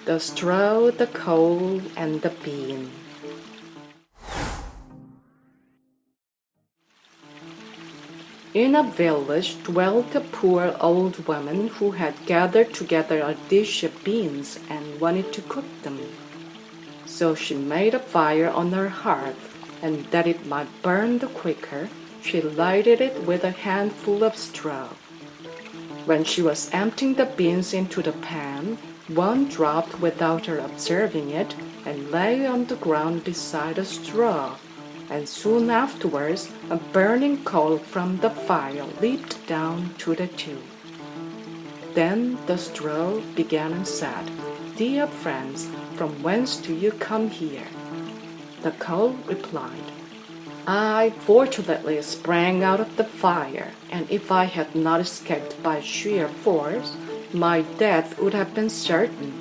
The straw, the coal, and the bean. In a village dwelt a poor old woman who had gathered together a dish of beans and wanted to cook them. So she made a fire on her hearth, and that it might burn the quicker, she lighted it with a handful of straw. When she was emptying the beans into the pan, one dropped without her observing it and lay on the ground beside a straw, and soon afterwards a burning coal from the fire leaped down to the two. Then the straw began and said, "Dear friends, from whence do you come here?" The coal replied, "I fortunately sprang out of the fire, and if I had not escaped by sheer force, my death would have been certain.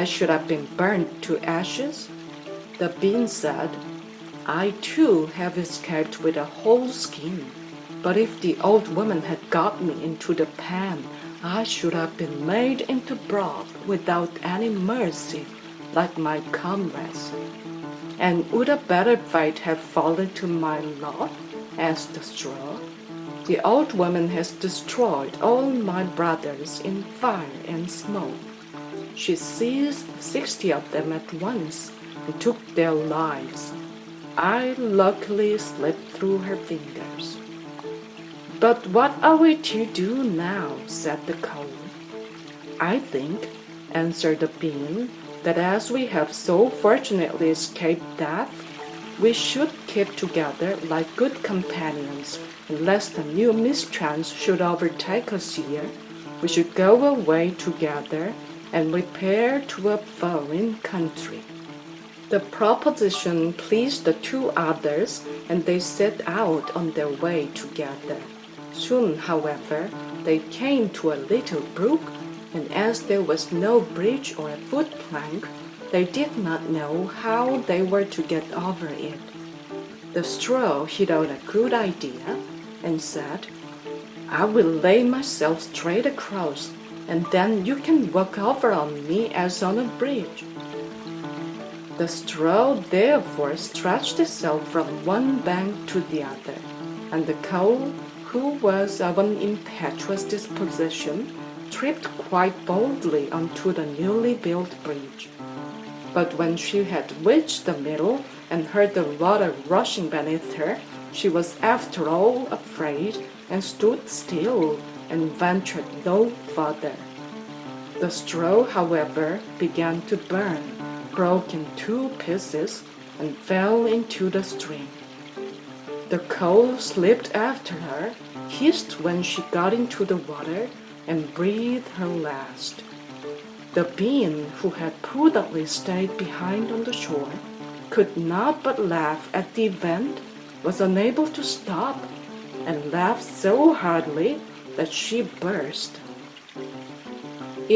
I should have been burnt to ashes." The bean said, "I too have escaped with a whole skin, but if the old woman had got me into the pan, I should have been made into broth without any mercy, like my comrades." "And would a better fate have fallen to my lot?" asked the straw. "The old woman has destroyed all my brothers in fire and smoke. She seized 60 of them at once and took their lives. I luckily slipped through her fingers." "But what are we to do now?" said the coal. "I think," answered the bean, "that as we have so fortunately escaped death, we should keep together like good companions, and lest a new mischance should overtake us here, we should go away together and repair to a foreign country." The proposition pleased the two others, and they set out on their way together. Soon, however, they came to a little brook, and as there was no bridge or a foot-plank, they did not know how they were to get over it. The straw hit out a good idea and said, "I will lay myself straight across, and then you can walk over on me as on a bridge." The straw therefore stretched itself from one bank to the other, and the coal, who was of an impetuous disposition, tripped quite boldly onto the newly built bridge. But when she had reached the middle and heard the water rushing beneath her, she was after all afraid and stood still and ventured no further. The straw, however, began to burn, broke in 2 pieces, and fell into the stream. The coal slipped after her, hissed when she got into the water, and breathed her last. The bean, who had prudently stayed behind on the shore, could not but laugh at the event, was unable to stop, and laughed so heartily that she burst.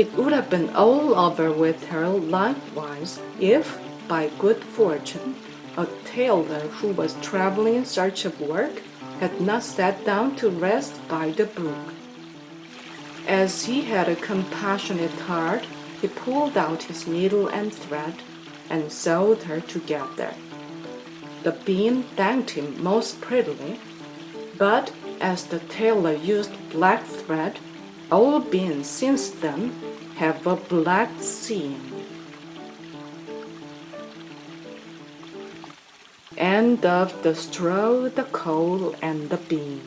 It would have been all over with her likewise if, by good fortune, a tailor who was traveling in search of work had not sat down to rest by the brook. As he had a compassionate heart, he pulled out his needle and thread and sewed her together. The bean thanked him most prettily, but as the tailor used black thread, all beans since then have a black seam. End of The Straw, the Coal, and the Bean.